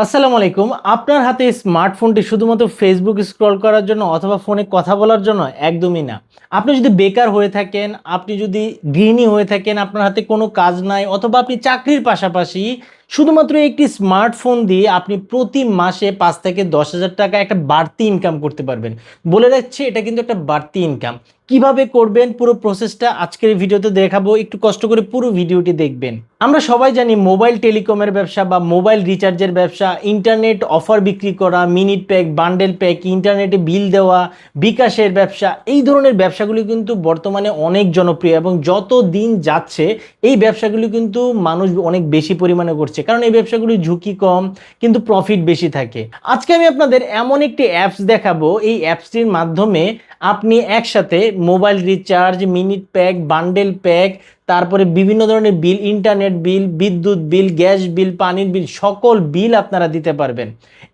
আসসালামু আলাইকুম। আপনার হাতে স্মার্টফোনটি শুধুমাত্র ফেসবুক স্ক্রল করার জন্য অথবা ফোনে কথা বলার জন্য একদমই না। আপনি যদি বেকার হয়ে থাকেন, আপনি যদি গৃহিণী হয়ে থাকেন, আপনার হাতে কোনো কাজ নাই অথবা আপনি চাকরির পাশাপাশি শুধুমাত্র একটি স্মার্টফোন দিয়ে আপনি প্রতি মাসে ৫ থেকে ১০,০০০ টাকা একটা বাড়তি ইনকাম করতে পারবেন। বলে রাখছি এটা কিন্তু একটা বাড়তি ইনকাম। কিভাবে করবেন পুরো প্রসেসটা আজকের এই ভিডিওতে দেখাবো। একটু কষ্ট করে পুরো ভিডিওটি দেখবেন। আমরা সবাই জানি মোবাইল টেলিকমের ব্যবসা বা মোবাইল রিচার্জের ব্যবসা, ইন্টারনেট অফার বিক্রি করা, মিনিট প্যাক, বান্ডেল প্যাক, ইন্টারনেটে বিল দেওয়া, বিকাশের ব্যবসা, এই ধরনের ব্যবসাগুলি কিন্তু বর্তমানে অনেক জনপ্রিয় এবং যত দিন যাচ্ছে এই ব্যবসাগুলি কিন্তু মানুষ অনেক বেশি পরিমাণে করছে, কারণ এই ব্যবসাগুলির ঝুঁকি কম কিন্তু প্রফিট বেশি থাকে। আজকে আমি আপনাদের এমন একটি অ্যাপস দেখাবো, এই অ্যাপসটির মাধ্যমে আপনি একসাথে mobile recharge, minute pack, bundle pack, তারপরে বিভিন্ন ধরনের বিল, ইন্টারনেট বিল, বিদ্যুৎ বিল, গ্যাস বিল, পানির বিল, সকল বিল আপনারা দিতে পারবেন।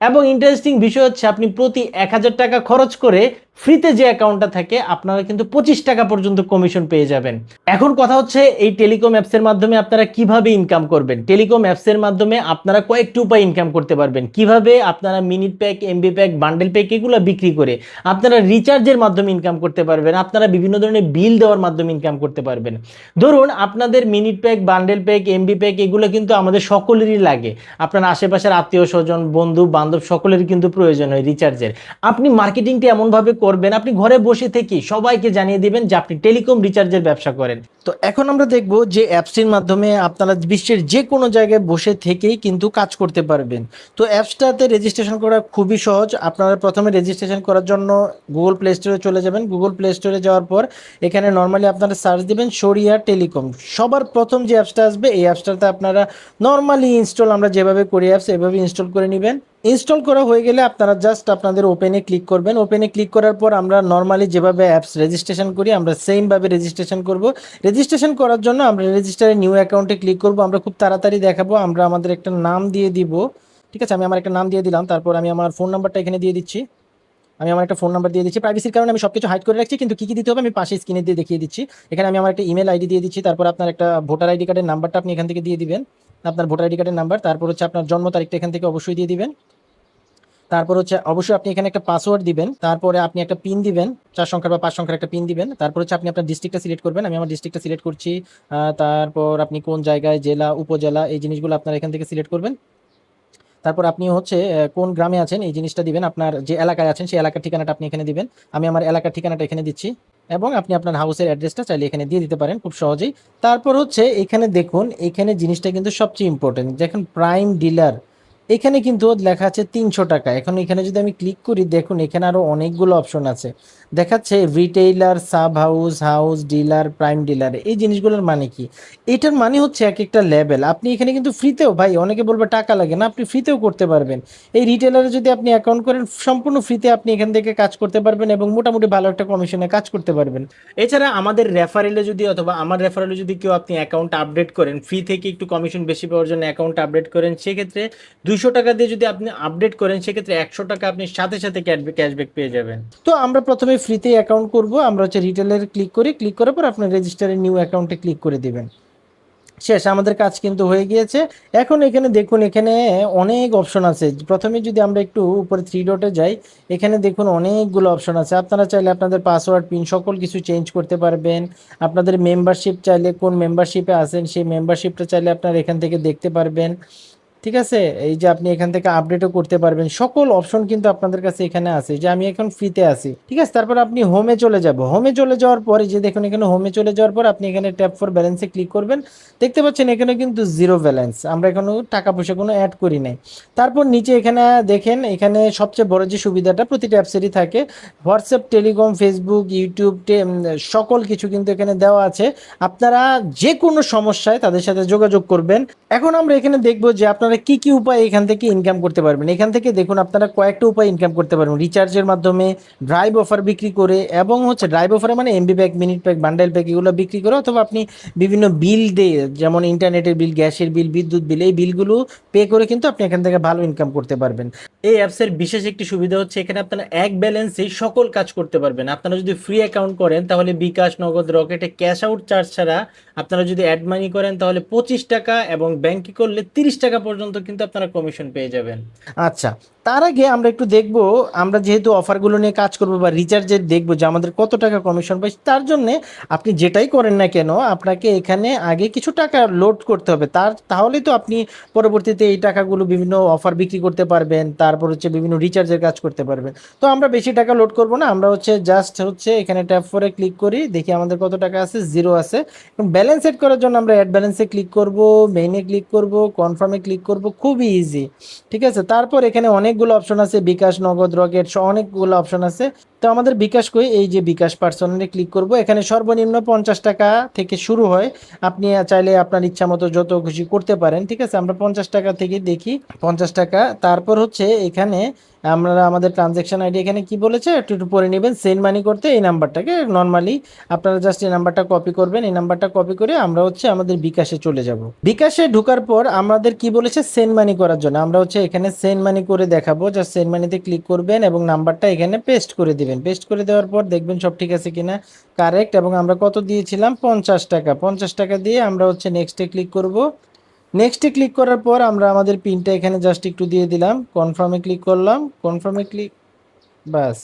এবং ইন্টারেস্টিং বিষয় হচ্ছে আপনি প্রতি ১,০০০ টাকা খরচ করে ফ্রিতে যে অ্যাকাউন্টটা থাকে আপনারা কিন্তু ২৫ টাকা পর্যন্ত কমিশন পেয়ে যাবেন। এখন কথা হচ্ছে এই টেলিকম অ্যাপসের মাধ্যমে আপনারা কিভাবে ইনকাম করবেন। টেলিকম অ্যাপসের মাধ্যমে আপনারা কয়েকটি উপায় ইনকাম করতে পারবেন। কিভাবে আপনারা minute pack, MB pack, bundle pack এগুলো বিক্রি করে আপনারা রিচার্জের মাধ্যমে ইনকাম করতে পারবেন। আপনারা বিভিন্ন ধরনের বিল দেওয়ার মাধ্যমে ইনকাম করতে পারবেন। ধরুন আপনাদের minute pack, bundle pack, MB pack এগুলো কিন্তু আমাদের সকলেরই লাগে। আপনার আশেপাশের আত্মীয় স্বজন, বন্ধু বান্ধব সকলেরই কিন্তু প্রয়োজন হয় রিচার্জের। আপনি মার্কেটিংটি এমনভাবে করবেন, আপনি ঘরে বসে থেকেই সবাইকে জানিয়ে দিবেন যে আপনি টেলিকম রিচার্জের ব্যবসা করেন। তো এখন আমরা দেখব যে অ্যাপসটির মাধ্যমে আপনারা বিশ্বের যে কোনো জায়গায় বসে থেকেই কিন্তু কাজ করতে পারবেন। তো অ্যাপসটাতে রেজিস্ট্রেশন করা খুবই সহজ। আপনারা প্রথমে রেজিস্ট্রেশন করার জন্য গুগল প্লে স্টোরে চলে যাবেন। গুগল প্লে স্টোরে যাওয়ার পর এখানে নর্মালি আপনারা সার্চ দিবেন শরিয়া টেলিকম। সবার প্রথম যে অ্যাপসটা আসবে এই অ্যাপসটাতে আপনারা নর্মালি ইনস্টল আমরা যেভাবে করি অ্যাপস এভাবে ইনস্টল করে নেবেন। ইনস্টল করা হয়ে গেলে আপনারা জাস্ট আপনাদের ওপেনে ক্লিক করবেন। ওপেনে ক্লিক করার পর আমরা নর্মালি যেভাবে অ্যাপস রেজিস্ট্রেশন করি আমরা সেমভাবে রেজিস্ট্রেশন করব। রেজিস্ট্রেশন করার জন্য আমরা রেজিস্টারে নিউ অ্যাকাউন্টে ক্লিক করব। আমরা খুব তাড়াতাড়ি দেখাবো। আমরা আমাদের একটা নাম দিয়ে দিব। ঠিক আছে, আমি আমার একটা নাম দিয়ে দিলাম। তারপর আমি আমার ফোন নাম্বারটা এখানে দিয়ে দিচ্ছি। আমি আমার একটা ফোন নাম্বার দিয়ে দিচ্ছি। প্রাইভেসির কারণে আমি সবকিছু হাইড করে রাখছি, কিন্তু কি দিতে হবে আমি পাশে স্ক্রিনে দিয়ে দেখিয়ে দিচ্ছি। এখানে আমি আমার একটা ইমেল আইডি দিয়ে দিচ্ছি। তারপর আপনার একটা ভোটার আইডি কার্ডের নাম্বারটা আপনি এখান থেকে দিয়ে দিবেন, আপনার ভোটার আইডি কার্ডের নাম্বার। তারপর হচ্ছে আপনার জন্ম তারিখটা এখান থেকে অবশ্যই দিয়ে দিবেন। তারপর হচ্ছে অবশ্যই আপনি এখানে একটা পাসওয়ার্ড দিবেন। তারপরে আপনি একটা পিন দিবেন, ৪ সংখ্যার বা ৫ সংখ্যার একটা পিন দিবেন। তারপর হচ্ছে আপনি আপনার ডিস্ট্রিক্টটা সিলেক্ট করবেন। আমি আমার ডিস্ট্রিক্টটা সিলেক্ট করছি। তারপর আপনি কোন জায়গায়, জেলা, উপজেলা, এই জিনিসগুলো আপনারা এখান থেকে সিলেক্ট করবেন। তারপর আপনি হচ্ছে কোন গ্রামে আছেন এই জিনিসটা দিবেন। আপনার যে এলাকায় আছেন সেই এলাকার ঠিকানাটা আপনি এখানে দিবেন। আমি আমার এলাকার ঠিকানাটা এখানে দিচ্ছি এবং আপনি আপনার হাউসের অ্যাড্রেসটা চাইলে এখানে দিয়ে দিতে পারেন খুব সহজেই। তারপর হচ্ছে এখানে দেখুন, এখানে জিনিসটা কিন্তু সবচেয়ে ইম্পর্টেন্ট। দেখুন প্রাইম ডিলার, এখানে কিন্তু লেখা আছে ৩০০ টাকা। এখন এখানে যদি আমি ক্লিক করি দেখুন এখানে আরও অনেকগুলো অপশন আছে। দেখাচ্ছে retailer, sub house, house dealer, prime dealer. এই জিনিসগুলোর মানে কি? এটার মানে হচ্ছে এক একটা লেভেল। আপনি এখানে কিন্তু ফ্রিতেও, ভাই অনেকে বলবে টাকা লাগে না, আপনি ফ্রিতেও করতে পারবেন। এই রিটেলারে যদি আপনি অ্যাকাউন্ট করেন সম্পূর্ণ ফ্রিতে আপনি এখান থেকে কাজ করতে পারবেন এবং মোটামুটি ভালো একটা কমিশনে কাজ করতে পারবেন। এছাড়া আমাদের রেফারেলে যদি অথবা আমার রেফারেলে যদি কেউ আপনি অ্যাকাউন্ট আপডেট করেন, ফ্রি থেকে একটু কমিশন বেশি পাওয়ার জন্য অ্যাকাউন্ট আপডেট করেন, সেক্ষেত্রে ২০০ টাকা দিয়ে যদি আপনি আপডেট করেন সেক্ষেত্রে ১০০ টাকা আপনি সাথে সাথে ক্যাশব্যাক পেয়ে যাবেন। তো আমরা প্রথমে ফ্রিতে অ্যাকাউন্ট করব। আমরা হচ্ছে রিটেলের ক্লিক করি, ক্লিক করার পর আপনার রেজিস্টারে নিউ অ্যাকাউন্টে ক্লিক করে দিবেন। শেষ, আমাদের কাজ কিন্তু হয়ে গিয়েছে। এখন এখানে দেখুন এখানে অনেক অপশন আছে। প্রথমে যদি আমরা একটু উপরে থ্রি ডটে যাই, এখানে দেখুন অনেকগুলো অপশন আছে। আপনারা চাইলে আপনাদের পাসওয়ার্ড, পিন সকল কিছু চেঞ্জ করতে পারবেন। আপনাদের মেম্বারশিপ চাইলে কোন মেম্বারশিপে আছেন সেই মেম্বারশিপটা চাইলে আপনারা এখান থেকে দেখতে পারবেন। ঠিক আছে, এই যে আপনি এখান থেকে আপডেটও করতে পারবেন। সকল অপশন কিন্তু আপনাদের কাছে এখানে আছে। যে আমি এখন ফ্রিতে আছি, ঠিক আছে। তারপর আপনি হোমে চলে যাব। হোমে চলে যাওয়ার পরে যে দেখুন এখানে হোমে চলে যাওয়ার পর আপনি এখানে ট্যাপ ফর ব্যালেন্সে ক্লিক করবেন। দেখতে পাচ্ছেন এখানে কিন্তু জিরো ব্যালেন্স, আমরা এখনো টাকা পয়সা কোনো অ্যাড করি নাই। তারপর নিচে এখানে দেখেন, এখানে সবচেয়ে বড় যে সুবিধাটা প্রতিটা অ্যাপসেরই থাকে, হোয়াটসঅ্যাপ, টেলিকম, ফেসবুক, ইউটিউব, সকল কিছু কিন্তু এখানে দেওয়া আছে। আপনারা যে কোনো সমস্যায় তাদের সাথে যোগাযোগ করবেন। এখন আমরা এখানে দেখবো যে আপনারা কি কি উপায় এখান থেকে ইনকাম করতে পারবেন। এখান থেকে দেখুন আপনারা কয়েকটা উপায় ইনকাম করতে পারবেন। রিচার্জের মাধ্যমে, ড্রাইভ অফার বিক্রি করে, এবং হচ্ছে ড্রাইভ অফারে মানে MB pack, minute pack, bundle pack এগুলো বিক্রি করে, অথবা আপনি বিভিন্ন বিল দিয়ে যেমন ইন্টারনেটের বিল, গ্যাসের বিল, বিদ্যুৎ বিল, এই বিলগুলো পে করে কিন্তু আপনি এখান থেকে ভালো ইনকাম করতে পারবেন। এই অ্যাপসের বিশেষ একটি সুবিধা হচ্ছে এখানে আপনারা এক ব্যালেন্সেই সকল কাজ করতে পারবেন। আপনারা যদি ফ্রি অ্যাকাউন্ট করেন তাহলে বিকাশ, নগদ, রকেটে ক্যাশ আউট চার্জ ছাড়া, আপনারা যদি অ্যাড মানি করেন তাহলে 25 টাকা এবং ব্যাংকে করলে 30 টাকা পর্যন্ত কিন্তু আপনারা কমিশন পেয়ে যাবেন। আচ্ছা, তার আগে আমরা একটু দেখব, আমরা যেহেতু অফারগুলো নিয়ে কাজ করব বা রিচার্জের দেখব যে আমাদের কত টাকা কমিশন পাই, তার জন্য আপনি যেটাই করেন না কেন আপনাকে এখানে আগে কিছু টাকা লোড করতে হবে, তাহলেই তো আপনি পরবর্তীতে এই টাকাগুলো বিভিন্ন অফার বিক্রি করতে পারবেন, তারপর হচ্ছে বিভিন্ন রিচার্জের কাজ করতে পারবেন। তো আমরা বেশি টাকা লোড করব না, আমরা হচ্ছে জাস্ট হচ্ছে এখানে ট্যাপ করে ক্লিক করি, দেখি আমাদের কত টাকা আছে, 0 আছে। ব্যালেন্স সেট করার জন্য আমরা অ্যাড ব্যালেন্সে ক্লিক করব, মেইনে ক্লিক করব, কনফার্মে ক্লিক করব, খুবই ইজি। ঠিক আছে, তারপর এখানে অনেকগুলো অপশন আছে, বিকাশ, নগদ, রকেট, অনেকগুলো অপশন আছে। তো আমাদের বিকাশ কই, এই যে বিকাশ পার্সোনালি ক্লিক করব, এখানে সর্বনিম্ন 50 টাকা থেকে শুরু হয়, আপনি চাইলে আপনার ইচ্ছা মতো যত খুশি করতে পারেন। ঠিক আছে, আমরা 50 টাকা থেকে দেখি, 50 টাকা। তারপর হচ্ছে এখানে আমরা আমাদের ট্রানজ্যাকশন আইডি এখানে কি বলেছে একটু একটু পরে নেবেন, সেন্ড মানি করতে এই নাম্বারটাকে নর্মালি আপনারা জাস্ট এই নাম্বারটা কপি করবেন, এই নাম্বারটা কপি করে আমরা হচ্ছে আমাদের বিকাশে চলে যাব। বিকাশে ঢোকার পর আমাদের কি বলেছে সেন্ড মানি করার জন্য, আমরা হচ্ছে এখানে সেন্ড মানি করে দেখাবো, জাস্ট সেন্ড মানিতে ক্লিক করবেন এবং নাম্বারটা এখানে পেস্ট করে দিবেন। পেস্ট করে দেওয়ার পর দেখবেন সব ঠিক আছে কিনা, কারেক্ট। এবং আমরা কত দিয়েছিলাম, 50 টাকা। 50 টাকা দিয়ে আমরা হচ্ছে নেক্সটে ক্লিক করব। নেক্সটে ক্লিক করার পর আমরা আমাদের পিনটা এখানে জাস্ট একটু দিয়ে দিলাম, কনফার্মে ক্লিক করলাম, কনফার্মে ক্লিক, বাস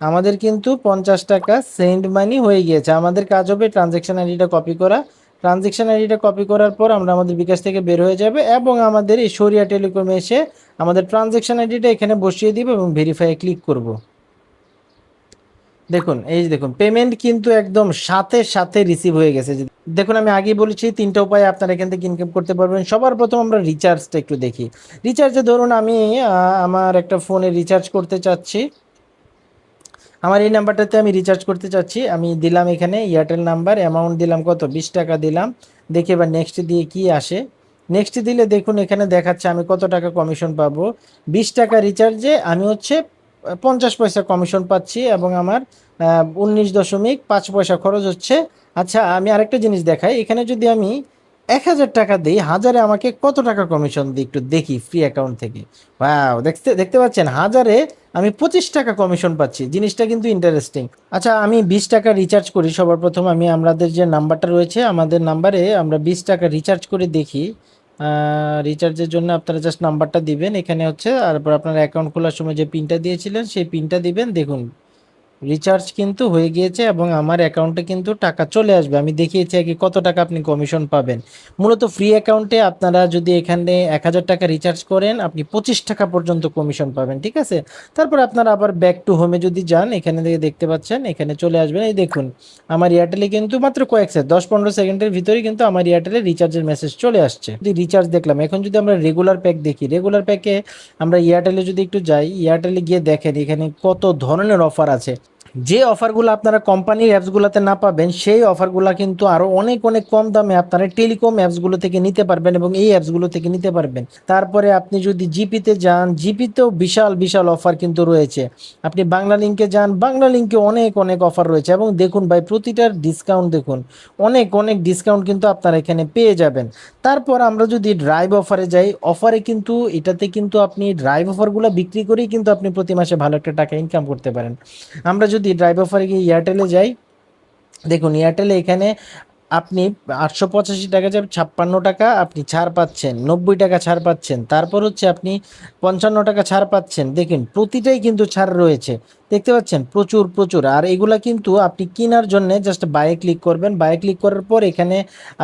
আমাদের কিন্তু 50 টাকা সেন্ড মানি হয়ে গিয়েছে। আমাদের কাজ হবে ট্রানজ্যাকশন আইডিটা কপি করা, ট্রানজ্যাকশন আইডিটা কপি করার পর আমরা আমাদের বিকাশ থেকে বের হয়ে যাবে এবং আমাদের এই সরিয়া টেলিকমে এসে আমাদের ট্রানজ্যাকশন আইডিটা এখানে বসিয়ে দিব এবং ভেরিফাই ক্লিক করব। দেখুন, এই যে দেখুন পেমেন্ট কিন্তু একদম সাথে সাথে রিসিভ হয়ে গেছে। দেখুন আমি আগেই বলেছি 3টা উপায়ে আপনারা এখান থেকে ইনকাম করতে পারবেন। সবার প্রথম আমরা রিচার্জটা একটু দেখি। রিচার্জে ধরুন আমি আমার একটা ফোনে রিচার্জ করতে চাচ্ছি, আমার এই নাম্বারটাতে আমি রিচার্জ করতে চাচ্ছি, আমি দিলাম এখানে এয়ারটেল নাম্বার, অ্যামাউন্ট দিলাম কত, 20 টাকা দিলাম। দেখি এবার নেক্সট দিয়ে কি আসে। নেক্সট দিলে দেখুন এখানে দেখাচ্ছে আমি কত টাকা কমিশন পাবো। 20 টাকা রিচার্জে আমি হচ্ছে 50 পয়সা কমিশন পাচ্ছি এবং আমার 19.5 পয়সা খরচ হচ্ছে। আচ্ছা, আমি আরেকটা জিনিস দেখাই, এখানে যদি আমি 1000 টাকা দিই, হাজারে আমাকে কত টাকা কমিশন দিই একটু দেখি ফ্রি অ্যাকাউন্ট থেকে। ওয়াও, দেখতে দেখতে পাচ্ছেন হাজারে আমি 25 টাকা কমিশন পাচ্ছি, জিনিসটা কিন্তু ইন্টারেস্টিং। আচ্ছা, আমি 20 টাকা রিচার্জ করি। সবার প্রথম আমি আমাদের যে নাম্বারটা রয়েছে আমাদের নাম্বারে আমরা 20 টাকা রিচার্জ করে দেখি। রিচার্জের জন্য আপনারা জাস্ট নাম্বারটা দিবেন এখানে হচ্ছে, তারপর আপনার অ্যাকাউন্ট খোলার সময় যে পিনটা দিয়েছিলেন সেই পিনটা দিবেন। দেখুন রিচার্জ কিন্তু হয়ে গিয়েছে এবং আমার অ্যাকাউন্টে কিন্তু টাকা চলে আসবে। আমি দেখিয়েছি আগে কত টাকা আপনি কমিশন পাবেন। মূলত ফ্রি অ্যাকাউন্টে আপনারা যদি এখানে 1000 টাকা রিচার্জ করেন আপনি 25 টাকা পর্যন্ত কমিশন পাবেন। ঠিক আছে, তারপর আপনারা আবার ব্যাক টু হোমে যদি যান, এখানে থেকে দেখতে পাচ্ছেন এখানে চলে আসবেন। এই দেখুন আমার এয়ারটেলে কিন্তু মাত্র কয়েক সেকেন্ড, 10-15 সেকেন্ডের ভিতরেই কিন্তু আমার এয়ারটেলে রিচার্জের মেসেজ চলে আসছে। যদি রিচার্জ দেখলাম, এখন যদি আমরা রেগুলার প্যাক দেখি, রেগুলার প্যাকে আমরা এয়ারটেলে যদি একটু যাই, এয়ারটেলে গিয়ে দেখেন এখানে কত ধরনের অফার আছে। যে অফারগুলো আপনারা কোম্পানির অ্যাপসগুলোতে না পাবেন সেই অফারগুলো কিন্তু আরও অনেক অনেক কম দামে আপনারা টেলিকম অ্যাপসগুলো থেকে নিতে পারবেন এবং এই অ্যাপসগুলো থেকে নিতে পারবেন। তারপরে আপনি যদি জিপিতে যান, জিপিতেও বিশাল বিশাল অফার কিন্তু রয়েছে। আপনি বাংলা লিঙ্কে যান, বাংলা লিঙ্কে অনেক অনেক অফার রয়েছে এবং দেখুন ভাই প্রতিটার ডিসকাউন্ট দেখুন, অনেক অনেক ডিসকাউন্ট কিন্তু আপনারা এখানে পেয়ে যাবেন। তারপর আমরা যদি ড্রাইভ অফারে যাই, অফারে কিন্তু এটাতে কিন্তু আপনি ড্রাইভ অফারগুলো বিক্রি করেই কিন্তু আপনি প্রতি মাসে ভালো একটা টাকা ইনকাম করতে পারেন। আমরা যদি ড্রাইভ অফারে গিয়ে এয়ারটেলে যাই, দেখুন এয়ারটেলে এখানে আপনি 885 টাকা যে 56 টাকা আপনি ছাড় পাচ্ছেন, 90 টাকা ছাড় পাচ্ছেন, তারপর হচ্ছে আপনি 55 টাকা ছাড় পাচ্ছেন। দেখুন প্রতিটাই কিন্তু ছাড় রয়েছে, দেখতে পাচ্ছেন প্রচুর প্রচুর। আর এগুলা কিন্তু আপনি কেনার জন্য জাস্ট বাইয়ে ক্লিক করবেন, বাইয়ে ক্লিক করার পর এখানে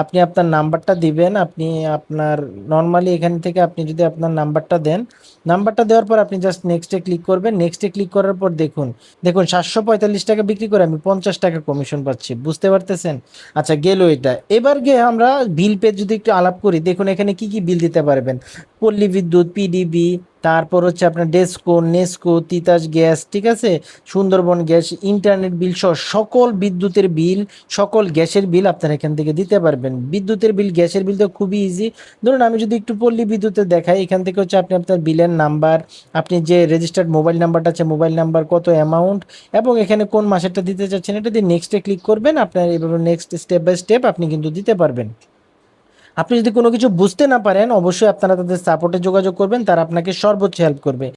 আপনি আপনার নাম্বারটা দিবেন। আপনি আপনার নর্মালি এখান থেকে আপনি যদি আপনার নাম্বারটা দেন, নাম্বারটা দেওয়ার পর আপনি জাস্ট নেক্সটে ক্লিক করবেন। নেক্সটে ক্লিক করার পর দেখুন দেখুন 745 টাকা বিক্রি করে আমি 50 টাকা কমিশন পাচ্ছি, বুঝতে পারতেছেন। আচ্ছা গেল এটা, এবার গিয়ে আমরা বিল পে যদি একটু আলাপ করি, দেখুন এখানে কি কি বিল দিতে পারবেন। পল্লী বিদ্যুৎ, পিডিবি, তারপর হচ্ছে আপনার ডেস্কো, নেস্কো, তিতাস গ্যাস, ঠিক আছে, সুন্দরবন গ্যাস, ইন্টারনেট বিল সহ সকল বিদ্যুতের বিল, সকল গ্যাসের বিল আপনারা এখান থেকে দিতে পারবেন। বিদ্যুতের বিল, গ্যাসের বিল তো খুবই ইজি। ধরুন আমি যদি একটু পল্লী বিদ্যুতে দেখাই, এখান থেকে হচ্ছে আপনি আপনার বিলের নাম্বার, আপনি যে রেজিস্টার্ড মোবাইল নাম্বারটা আছে মোবাইল নাম্বার, কত অ্যামাউন্ট এবং এখানে কোন মাসেরটা দিতে চাচ্ছেন এটা দিয়ে নেক্সটে ক্লিক করবেন। আপনার এইভাবে নেক্সট স্টেপ বাই স্টেপ আপনি কিন্তু দিতে পারবেন। আপনি যদি কোনো কিছু বুঝতে না পারেন অবশ্যই আপনারা তাদের সাপোর্টে যোগাযোগ করবেন, তারা আপনাকে সর্বোচ্চ হেল্প করবে।